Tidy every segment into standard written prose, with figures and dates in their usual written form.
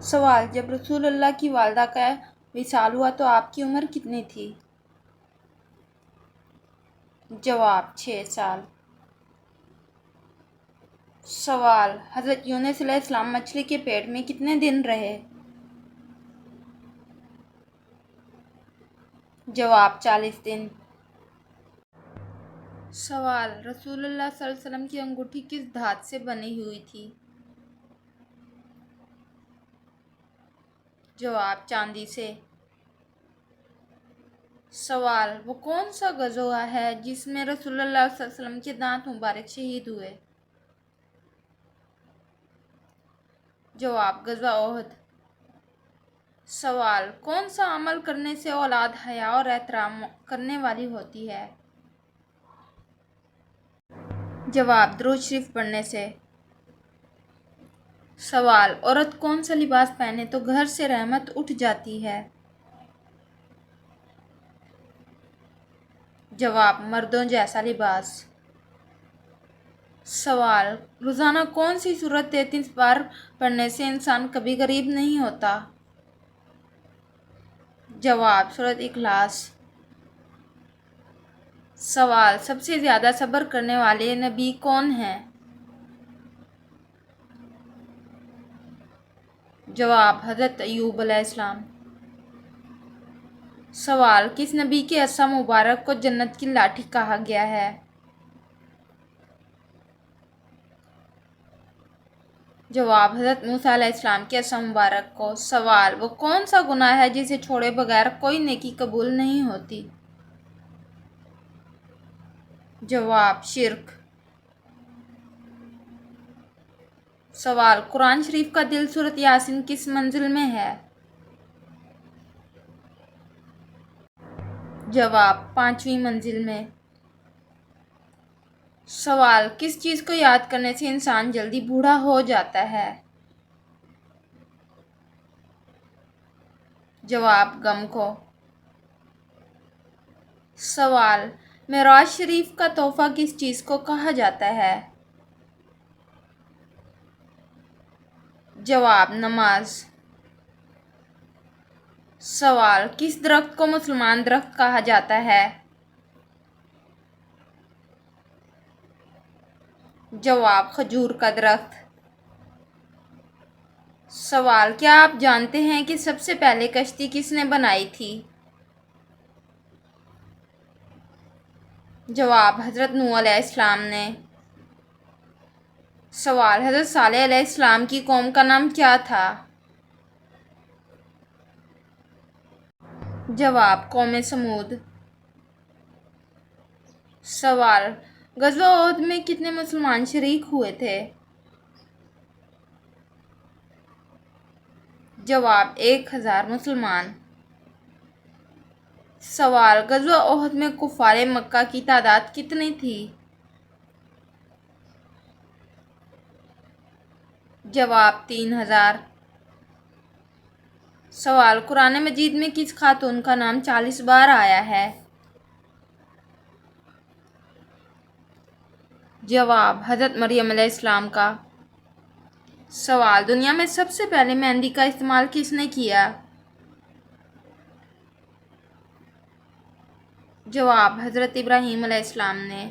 سوال: جب رسول اللہ کی والدہ کا وصال ہوا تو آپ کی عمر کتنی تھی؟ جواب: 6 سال۔ سوال: حضرت یونس علیہ السلام مچھلی کے پیٹ میں کتنے دن رہے؟ جواب: 40 دن۔ سوال: رسول اللہ صلی اللہ علیہ وسلم کی انگوٹھی کس دھات سے بنی ہوئی تھی؟ جواب: چاندی سے۔ سوال: وہ کون سا غزوہ ہے جس میں رسول اللہ صلی اللہ علیہ وسلم کے دانت مبارک شہید ہوئے؟ جواب: غزوہ احد۔ سوال: کون سا عمل کرنے سے اولاد حیا اور احترام کرنے والی ہوتی ہے؟ جواب: درود شریف پڑھنے سے۔ سوال: عورت کون سا لباس پہنے تو گھر سے رحمت اٹھ جاتی ہے؟ جواب: مردوں جیسا لباس۔ سوال: روزانہ کون سی سورت 33 بار پڑھنے سے انسان کبھی غریب نہیں ہوتا؟ جواب: سورۃ اخلاص۔ سوال: سب سے زیادہ صبر کرنے والے نبی کون ہیں؟ جواب: حضرت ایوب علیہ السلام۔ سوال: کس نبی کے عصا مبارک کو جنت کی لاٹھی کہا گیا ہے؟ جواب: حضرت موسیٰ علیہ السلام کے عصا مبارک کو۔ سوال: وہ کون سا گناہ ہے جسے چھوڑے بغیر کوئی نیکی قبول نہیں ہوتی؟ جواب: شرک۔ سوال: قرآن شریف کا دل سورۃ یاسین کس منزل میں ہے؟ جواب: 5ویں منزل میں۔ سوال: کس چیز کو یاد کرنے سے انسان جلدی بوڑھا ہو جاتا ہے؟ جواب: غم کو۔ سوال: معراج شریف کا تحفہ کس چیز کو کہا جاتا ہے؟ جواب: نماز۔ سوال: کس درخت کو مسلمان درخت کہا جاتا ہے؟ جواب: کھجور کا درخت۔ سوال: کیا آپ جانتے ہیں کہ سب سے پہلے کشتی کس نے بنائی تھی؟ جواب: حضرت نوح علیہ السلام نے۔ سوال: حضرت صالح علیہ السلام کی قوم کا نام کیا تھا؟ جواب: قوم سمود۔ سوال: غزوہ احد میں کتنے مسلمان شریک ہوئے تھے؟ جواب: 1000 مسلمان۔ سوال: غزوہ احد میں کفار مکہ کی تعداد کتنی تھی؟ جواب: 3000۔ سوال: قرآن مجید میں کس خاتون کا نام 40 بار آیا ہے؟ جواب: حضرت مریم علیہ السلام کا۔ سوال: دنیا میں سب سے پہلے مہندی کا استعمال کس نے کیا؟ جواب: حضرت ابراہیم علیہ السلام نے۔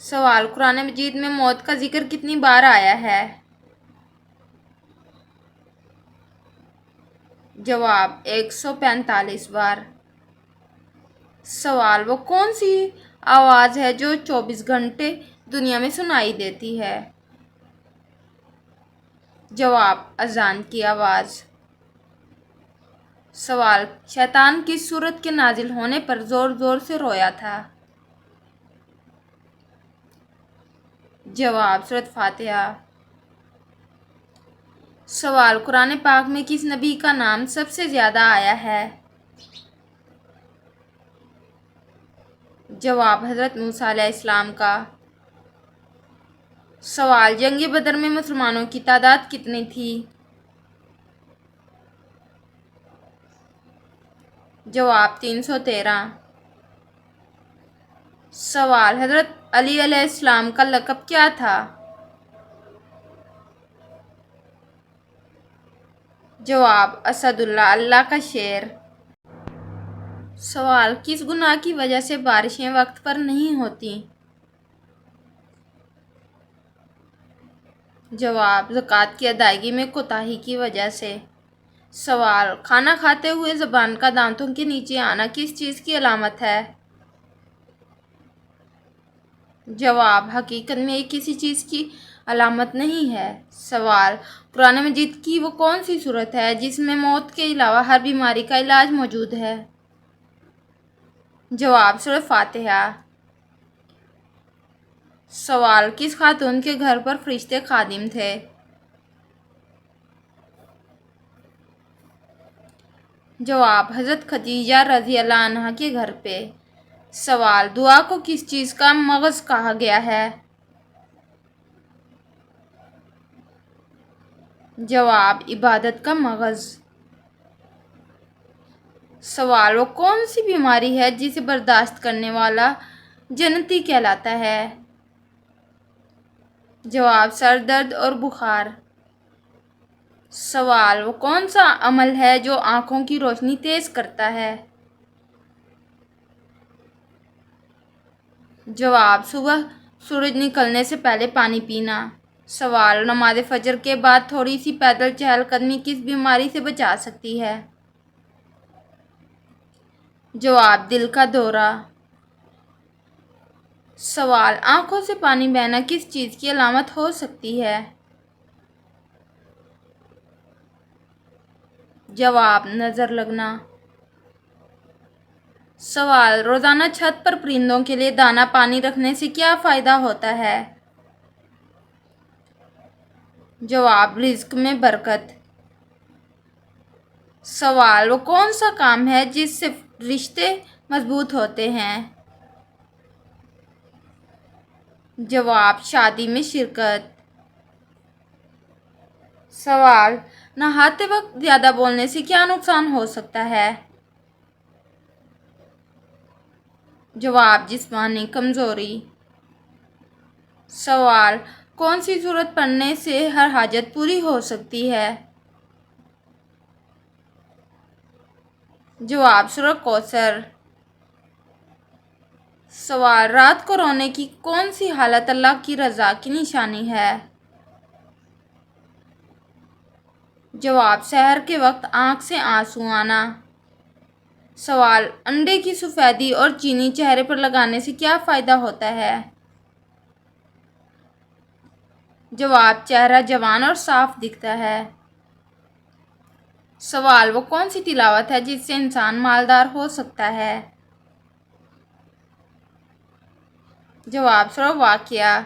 سوال: قرآن مجید میں موت کا ذکر کتنی بار آیا ہے؟ جواب: 145 بار۔ سوال: وہ کون سی آواز ہے جو 24 گھنٹے دنیا میں سنائی دیتی ہے؟ جواب: اذان کی آواز۔ سوال: شیطان کس سورت کے نازل ہونے پر زور زور سے رویا تھا؟ جواب: سورۃ فاتحہ۔ سوال: قرآن پاک میں کس نبی کا نام سب سے زیادہ آیا ہے؟ جواب: حضرت موسیٰ علیہ السلام کا۔ سوال: جنگ بدر میں مسلمانوں کی تعداد کتنی تھی؟ جواب: 313۔ سوال: حضرت علی علیہ السلام کا لقب کیا تھا؟ جواب اسد اللہ اللہ کا شعر۔ سوال کس گناہ کی وجہ سے بارشیں وقت پر نہیں ہوتی؟ جواب زکوٰۃ کی ادائیگی میں کوتاہی کی وجہ سے۔ سوال کھانا کھاتے ہوئے زبان کا دانتوں کے نیچے آنا کس چیز کی علامت ہے؟ جواب حقیقت میں یہ کسی چیز کی علامت نہیں ہے۔ سوال قرآن مجید کی وہ کون سی سورت ہے جس میں موت کے علاوہ ہر بیماری کا علاج موجود ہے؟ جواب سورۃ فاتحہ۔ سوال کس خاتون کے گھر پر فرشتے خادم تھے؟ جواب حضرت خدیجہ رضی اللہ عنہا کے گھر پہ۔ سوال دعا کو کس چیز کا مغز کہا گیا ہے؟ جواب عبادت کا مغز۔ سوال وہ کون سی بیماری ہے جسے برداشت کرنے والا جنتی کہلاتا ہے؟ جواب سر درد اور بخار۔ سوال وہ کون سا عمل ہے جو آنکھوں کی روشنی تیز کرتا ہے؟ جواب صبح سورج نکلنے سے پہلے پانی پینا۔ سوال نماز فجر کے بعد تھوڑی سی پیدل چہل قدمی کس بیماری سے بچا سکتی ہے؟ جواب دل کا دورہ۔ سوال آنکھوں سے پانی بہنا کس چیز کی علامت ہو سکتی ہے؟ جواب نظر لگنا۔ سوال روزانہ چھت پر پرندوں کے لیے دانہ پانی رکھنے سے کیا فائدہ ہوتا ہے؟ جواب رزق میں برکت۔ سوال وہ کون سا کام ہے جس سے رشتے مضبوط ہوتے ہیں؟ جواب شادی میں شرکت۔ سوال نہاتے وقت زیادہ بولنے سے کیا نقصان ہو سکتا ہے؟ جواب جسمانی کمزوری۔ سوال کون سی سورت پڑھنے سے ہر حاجت پوری ہو سکتی ہے؟ جواب سورۃ کوثر۔ سوال رات کو رونے کی کون سی حالت اللہ کی رضا کی نشانی ہے؟ جواب سحر کے وقت آنکھ سے آنسو آنا۔ سوال انڈے کی سفیدی اور چینی چہرے پر لگانے سے کیا فائدہ ہوتا ہے؟ جواب چہرہ جوان اور صاف دکھتا ہے۔ سوال وہ کون سی تلاوت ہے جس سے انسان مالدار ہو سکتا ہے؟ جواب سورۃ واقعہ۔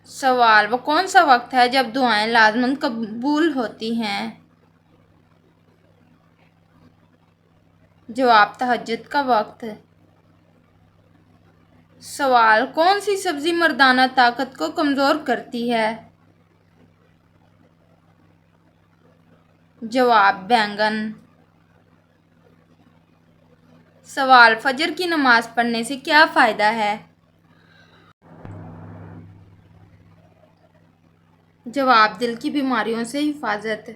سوال وہ کون سا وقت ہے جب دعائیں لازماً قبول ہوتی ہیں؟ جواب تہجد کا وقت۔ سوال کون سی سبزی مردانہ طاقت کو کمزور کرتی ہے؟ جواب بینگن۔ سوال فجر کی نماز پڑھنے سے کیا فائدہ ہے؟ جواب دل کی بیماریوں سے حفاظت۔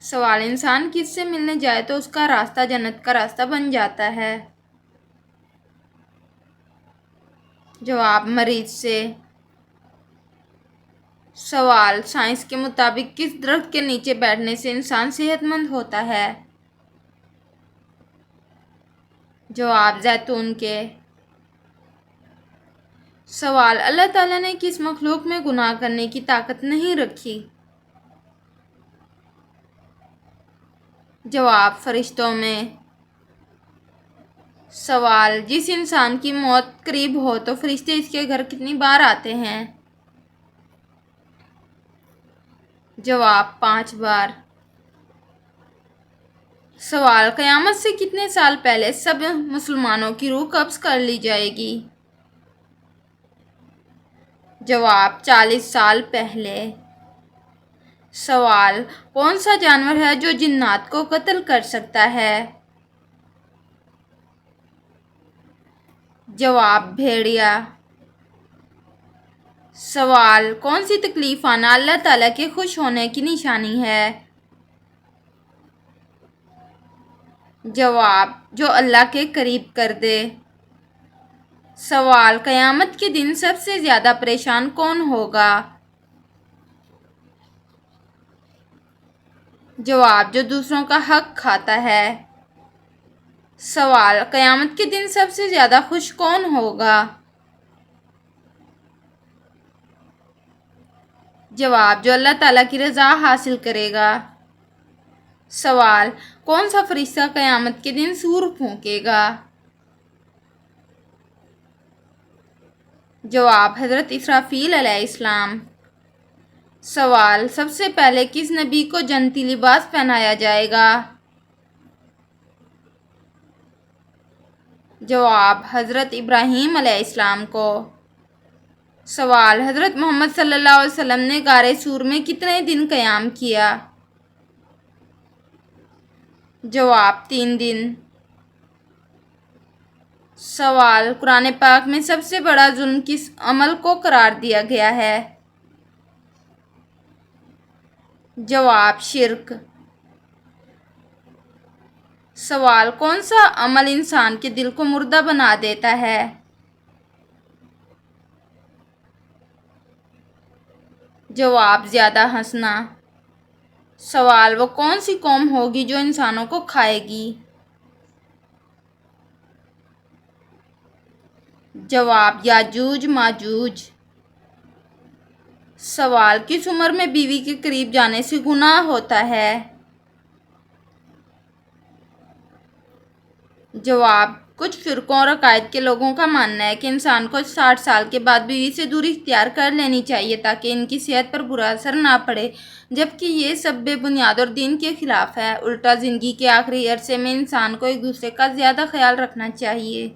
سوال انسان کس سے ملنے جائے تو اس کا راستہ جنت کا راستہ بن جاتا ہے؟ جواب مریض سے۔ سوال سائنس کے مطابق کس درخت کے نیچے بیٹھنے سے انسان صحت مند ہوتا ہے؟ جواب زیتون کے۔ سوال اللہ تعالیٰ نے کس مخلوق میں گناہ کرنے کی طاقت نہیں رکھی؟ جواب فرشتوں میں۔ سوال جس انسان کی موت قریب ہو تو فرشتے اس کے گھر کتنی بار آتے ہیں؟ جواب 5 بار۔ سوال قیامت سے کتنے سال پہلے سب مسلمانوں کی روح قبض کر لی جائے گی؟ جواب 40 سال پہلے۔ سوال کون سا جانور ہے جو جنات کو قتل کر سکتا ہے؟ جواب بھیڑیا۔ سوال: کون سی تکلیف آنا اللہ تعالیٰ کے خوش ہونے کی نشانی ہے؟ جواب: جو اللہ کے قریب کر دے۔ سوال: قیامت کے دن سب سے زیادہ پریشان کون ہوگا؟ جواب: جو دوسروں کا حق کھاتا ہے۔ سوال: قیامت کے دن سب سے زیادہ خوش کون ہوگا؟ جواب: جو اللہ تعالیٰ کی رضا حاصل کرے گا۔ سوال: کون سا فرشتہ قیامت کے دن سور پھونکے گا؟ جواب: حضرت اسرافیل علیہ السلام۔ سوال: سب سے پہلے کس نبی کو جنتی لباس پہنایا جائے گا؟ جواب: حضرت ابراہیم علیہ السلام کو۔ سوال: حضرت محمد صلی اللہ علیہ وسلم نے غار سور میں کتنے دن قیام کیا؟ جواب: 3 دن۔ سوال: قرآن پاک میں سب سے بڑا ظلم کس عمل کو قرار دیا گیا ہے؟ جواب: شرک۔ سوال: کون سا عمل انسان کے دل کو مردہ بنا دیتا ہے؟ جواب: زیادہ ہنسنا۔ سوال: وہ کون سی قوم ہوگی جو انسانوں کو کھائے گی؟ جواب: یاجوج ماجوج۔ سوال: کس عمر میں بیوی کے قریب جانے سے گناہ ہوتا ہے؟ جواب: کچھ فرقوں اور عقائد کے لوگوں کا ماننا ہے کہ انسان کو 60 سال کے بعد بیوی سے دوری اختیار کر لینی چاہیے تاکہ ان کی صحت پر برا اثر نہ پڑے، جبکہ یہ سب بے بنیاد اور دین کے خلاف ہے۔ الٹا زندگی کے آخری عرصے میں انسان کو ایک دوسرے کا زیادہ خیال رکھنا چاہیے۔